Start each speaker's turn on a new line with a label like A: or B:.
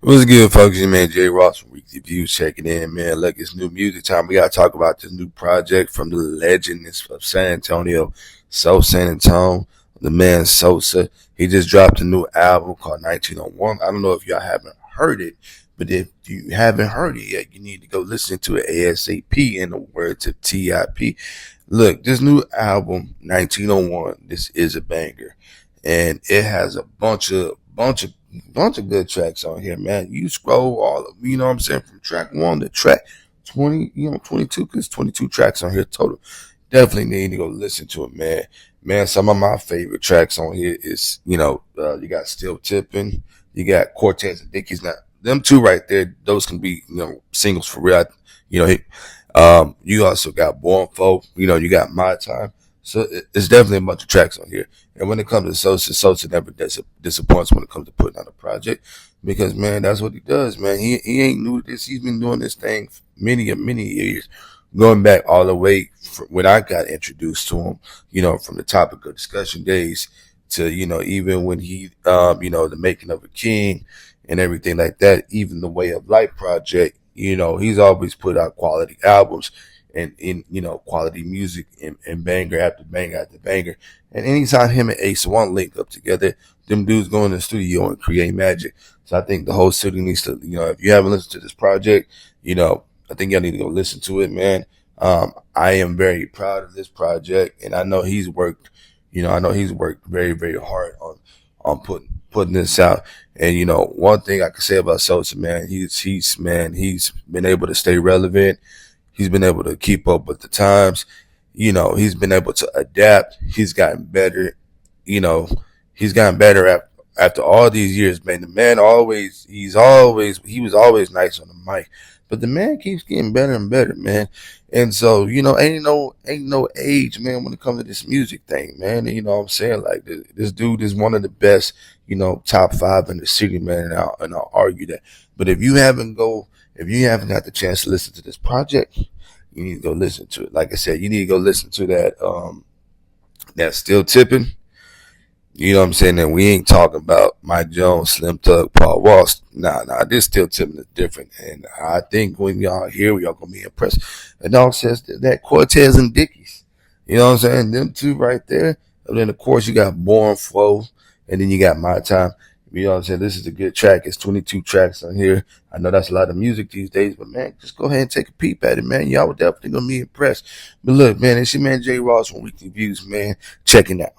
A: What's good, folks? Your man Jay Ross from Weekly Views checking in, man. Look, it's new music time. We gotta talk about this new project from the legend of San Antonio, Sosanantone, the man Sosa. He just dropped a new album called 1901. I don't know if y'all haven't heard it, but if you haven't heard it yet, you need to go listen to it ASAP in the words of TIP. Look, this new album, 1901, this is a banger. And it has a bunch of good tracks on here, man. You scroll all of, you know what I'm saying, from track 1 to track 20, 22, because 22 tracks on here total. Definitely need to go listen to it, man. Man, some of my favorite tracks on here is, you got Still Tipping, you got Cortez and Dickies. Now, them two right there, those can be, singles for real. You know, you also got Born Folk, you got My Time. So it's definitely a bunch of tracks on here. And when it comes to Sosa, Sosa never disappoints when it comes to putting out a project because, man, that's what he does, man. He ain't new to this. He's been doing this thing for many years, going back all the way when I got introduced to him, from the topic of discussion days to, even when he, the making of a king and everything like that, even the Way of Life project, he's always put out quality albums and in quality music and banger after banger after banger. And anytime him and Ace One link up together, them dudes go in the studio and create magic. So I think the whole city needs to, if you haven't listened to this project, I think y'all need to go listen to it, man. I am very proud of this project, and I know he's worked, very hard on putting this out. And one thing I can say about Sosa, man, he's been able to stay relevant. He's been able to keep up with the times. He's been able to adapt. He's gotten better. He's gotten better after all these years, man. The man he was always nice on the mic, but the man keeps getting better and better, man. And so, ain't no age, man, when it comes to this music thing, man. And, you know what I'm saying? Like, this dude is one of the best, top 5 in the city, man. And I'll argue that. But if you haven't got the chance to listen to this project, you need to go listen to it. Like I said, you need to go listen to that Still Tipping. You know what I'm saying? And we ain't talking about Mike Jones, Slim Tug, Paul Walsh. Nah, this Still Tipping is different. And I think when y'all hear, y'all gonna be impressed. And dog says that Cortez and Dickies. You know what I'm saying? Them two right there. And then of course you got Born Flow, and then you got My Time. You know what I'm saying? This is a good track. It's 22 tracks on here. I know that's a lot of music these days, but man, just go ahead and take a peep at it, man. Y'all were definitely gonna be impressed. But look, man, it's your man Jay Ross from Weekly Views, man. Checking out.